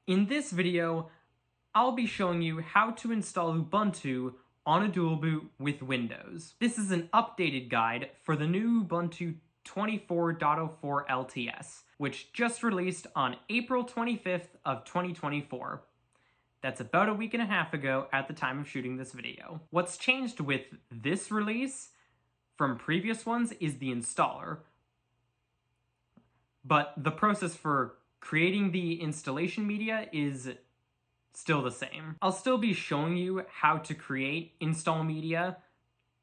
In this video, I'll be showing you how to install Ubuntu on a dual boot with Windows. This is an updated guide for the new Ubuntu 24.04 LTS, which just released on April 25th of 2024. That's about a week and a half ago at the time of shooting this video. What's changed with this release from previous ones is the installer, but the process for creating the installation media is still the same. I'll still be showing you how to create install media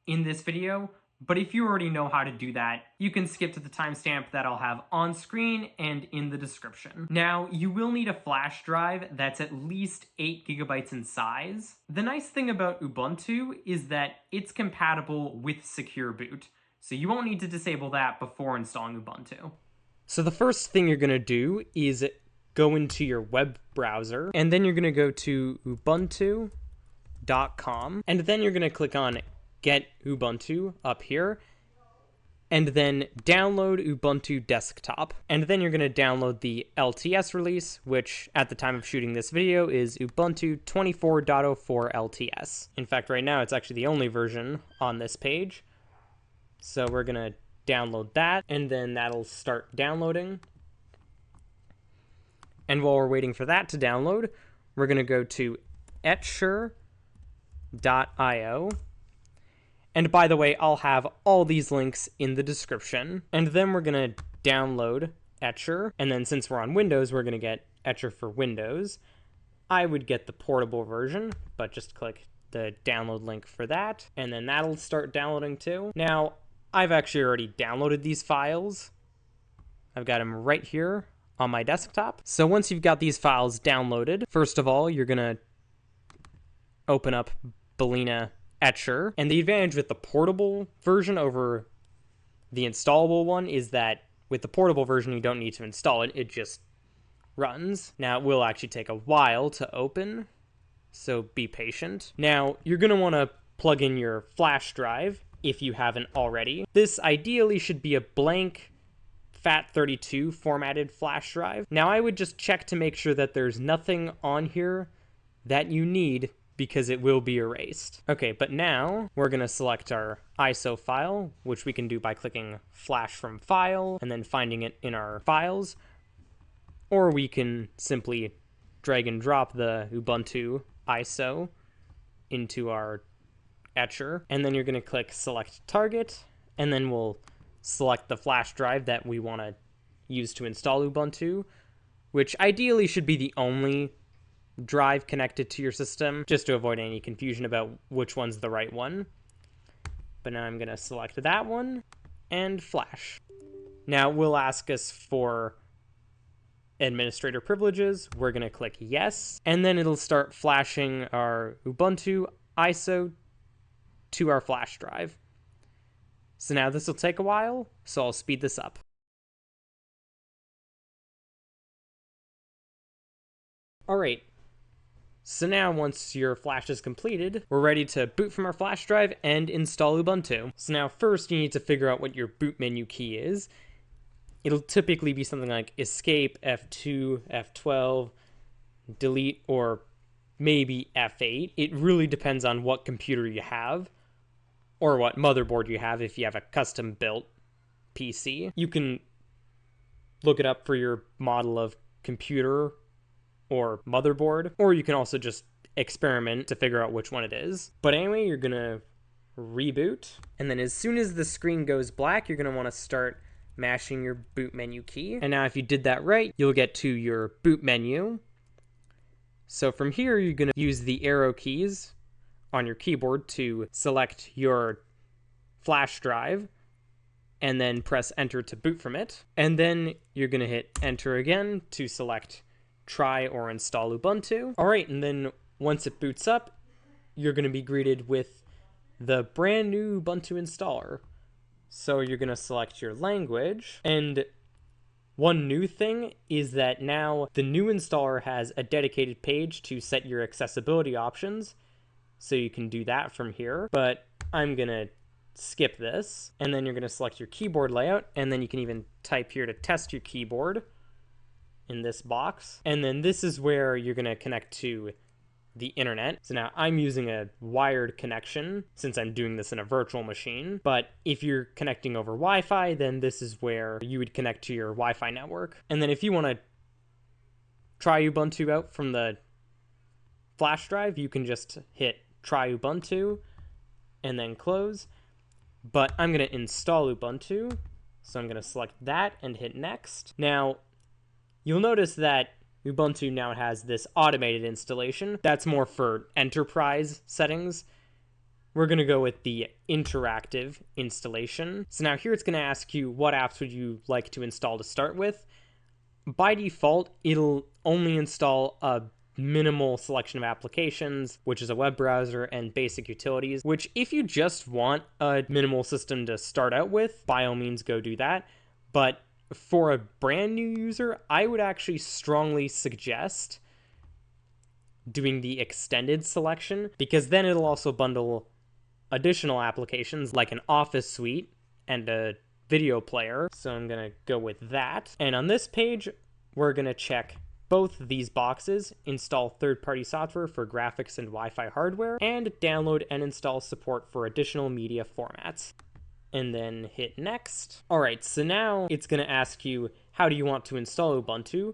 in this video, but if you already know how to do that, you can skip to the timestamp that I'll have on screen and in the description. Now, you will need a flash drive that's at least 8 gigabytes in size. The nice thing about Ubuntu is that it's compatible with Secure Boot, so you won't need to disable that before installing Ubuntu. So the first thing you're going to do is go into your web browser, and then you're going to go to ubuntu.com, and then you're going to click on Get Ubuntu up here, and then download Ubuntu Desktop. And then you're going to download the LTS release, which at the time of shooting this video is Ubuntu 24.04 LTS. In fact, right now it's actually the only version on this page. So we're going to download that, and then that'll start downloading. And while we're waiting for that to download, we're going to go to etcher.io. And by the way, I'll have all these links in the description. And then we're going to download Etcher. And then since we're on Windows, we're going to get Etcher for Windows. I would get the portable version, but just click the download link for that. And then that'll start downloading too. Now, I've actually already downloaded these files. I've got them right here on my desktop. So once you've got these files downloaded, first of all, you're going to open up Balena Etcher. And the advantage with the portable version over the installable one is that with the portable version, you don't need to install it. It just runs. Now, it will actually take a while to open, so be patient. Now, you're going to want to plug in your flash drive if you haven't already. This ideally should be a blank FAT32 formatted flash drive. Now I would just check to make sure that there's nothing on here that you need, because it will be erased. Okay, but now we're gonna select our ISO file, which we can do by clicking flash from file and then finding it in our files, or we can simply drag and drop the Ubuntu ISO into our Etcher, and then you're going to click select target, and then we'll select the flash drive that we want to use to install Ubuntu, which ideally should be the only drive connected to your system, just to avoid any confusion about which one's the right one. But now I'm going to select that one and flash. Now it will ask us for administrator privileges. We're going to click yes, and then it'll start flashing our Ubuntu ISO to our flash drive. So now this will take a while, so I'll speed this up. Alright, so now once your flash is completed, we're ready to boot from our flash drive and install Ubuntu. So now first you need to figure out what your boot menu key is. It'll typically be something like escape, F2, F12, delete, or maybe F8. It really depends on what computer you have, or what motherboard you have if you have a custom-built PC. You can look it up for your model of computer or motherboard, or you can also just experiment to figure out which one it is. But anyway, you're gonna reboot, and then as soon as the screen goes black, you're gonna wanna start mashing your boot menu key. And now if you did that right, you'll get to your boot menu. So from here, you're gonna use the arrow keys on your keyboard to select your flash drive, and then press enter to boot from it. And then you're going to hit enter again to select try or install Ubuntu. All right, and then once it boots up, you're going to be greeted with the brand new Ubuntu installer. So you're going to select your language, and one new thing is that now the new installer has a dedicated page to set your accessibility options. So you can do that from here, but I'm gonna skip this. And then you're gonna select your keyboard layout, and then you can even type here to test your keyboard. in this box. And then this is where you're going to connect to the internet. So now I'm using a wired connection since I'm doing this in a virtual machine. But if you're connecting over Wi-Fi, then this is where you would connect to your Wi-Fi network. And then if you want to try Ubuntu out from the flash drive, you can just hit try Ubuntu and then close. But I'm going to install Ubuntu. So I'm going to select that and hit next. Now, you'll notice that Ubuntu now has this automated installation. That's more for enterprise settings. We're going to go with the interactive installation. So now here it's going to ask you what apps would you like to install to start with. By default, it'll only install a minimal selection of applications, which is a web browser and basic utilities, which if you just want a minimal system to start out with, by all means go do that. But for a brand new user, I would actually strongly suggest doing the extended selection, because then it'll also bundle additional applications like an Office suite and a video player. So I'm going to go with that. And on this page, we're going to check both these boxes: install third-party software for graphics and Wi-Fi hardware, and download and install support for additional media formats. And then hit next. All right, so now it's going to ask you, how do you want to install Ubuntu?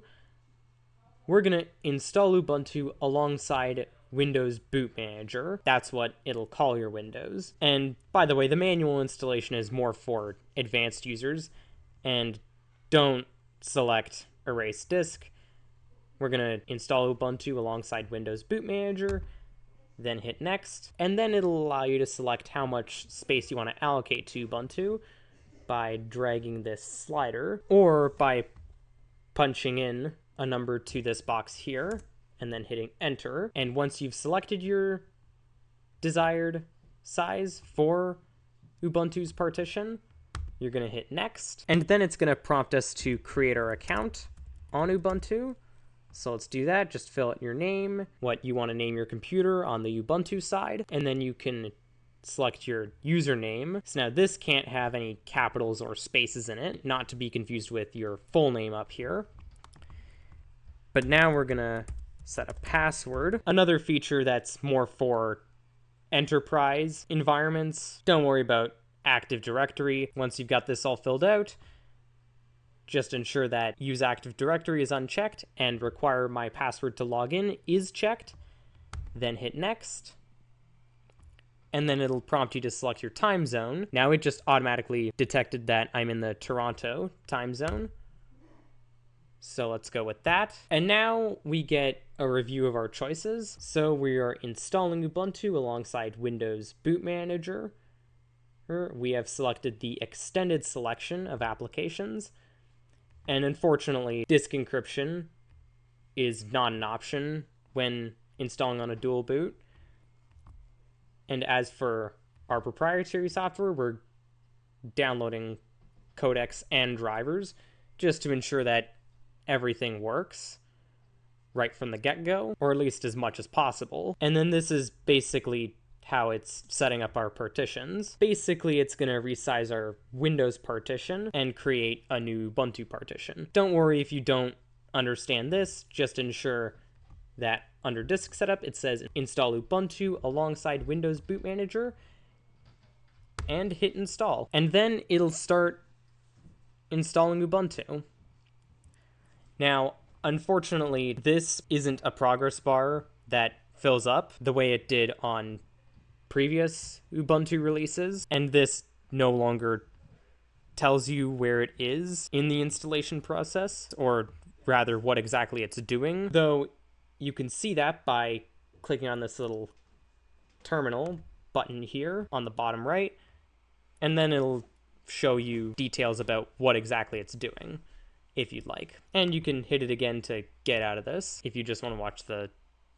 We're going to install Ubuntu alongside Windows Boot Manager. That's what it'll call your Windows. And by the way, the manual installation is more for advanced users, and don't select erase disk. We're going to install Ubuntu alongside Windows Boot Manager, then hit next, and then it'll allow you to select how much space you want to allocate to Ubuntu by dragging this slider, or by punching in a number to this box here and then hitting enter. And once you've selected your desired size for Ubuntu's partition, you're going to hit next, and then it's going to prompt us to create our account on Ubuntu. So let's do that. Just fill out your name, what you want to name your computer on the Ubuntu side, and then you can select your username. So now this can't have any capitals or spaces in it, not to be confused with your full name up here. But now we're going to set a password. Another feature that's more for enterprise environments. Don't worry about Active Directory. Once you've got this all filled out, just ensure that use Active Directory is unchecked and require my password to log in is checked. Then hit next. And then it'll prompt you to select your time zone. Now it just automatically detected that I'm in the Toronto time zone. So let's go with that. And now we get a review of our choices. So we are installing Ubuntu alongside Windows Boot Manager. We have selected the extended selection of applications. And unfortunately, disk encryption is not an option when installing on a dual boot. And as for our proprietary software, we're downloading codecs and drivers just to ensure that everything works right from the get-go, or at least as much as possible. And then this is basically how it's setting up our partitions. Basically, it's going to resize our Windows partition and create a new Ubuntu partition. Don't worry if you don't understand this, just ensure that under disk setup, it says install Ubuntu alongside Windows Boot Manager and hit install. And then it'll start installing Ubuntu. Now, unfortunately, this isn't a progress bar that fills up the way it did on previous Ubuntu releases, and this no longer tells you where it is in the installation process, or rather what exactly it's doing, though you can see that by clicking on this little terminal button here on the bottom right, and then it'll show you details about what exactly it's doing if you'd like. And you can hit it again to get out of this if you just want to watch the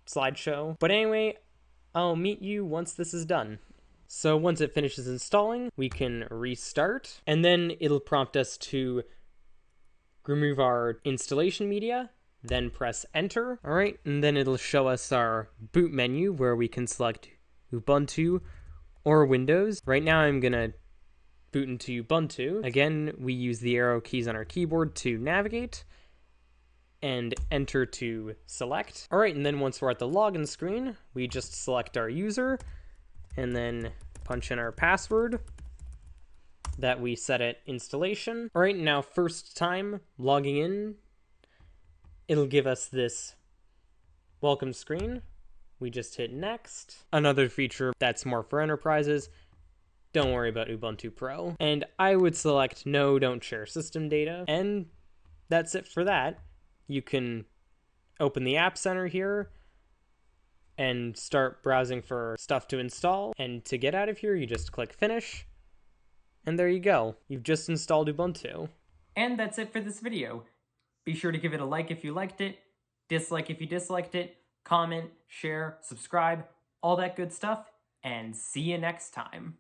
slideshow. But anyway, I'll meet you once this is done. So once it finishes installing, we can restart, and then it'll prompt us to remove our installation media, then press enter. All right, and then it'll show us our boot menu where we can select Ubuntu or Windows. Right now I'm gonna boot into Ubuntu. Again, we use the arrow keys on our keyboard to navigate. and enter to select. All right, and then once we're at the login screen, we just select our user and then punch in our password that we set at installation. All right, now first time logging in, it'll give us this welcome screen. We just hit next. Another feature that's more for enterprises, don't worry about Ubuntu Pro. And I would select no, don't share system data. And that's it for that. You can open the App Center here and start browsing for stuff to install. And to get out of here, you just click Finish. And there you go. You've just installed Ubuntu. And that's it for this video. Be sure to give it a like if you liked it, dislike if you disliked it, comment, share, subscribe, all that good stuff, and see you next time.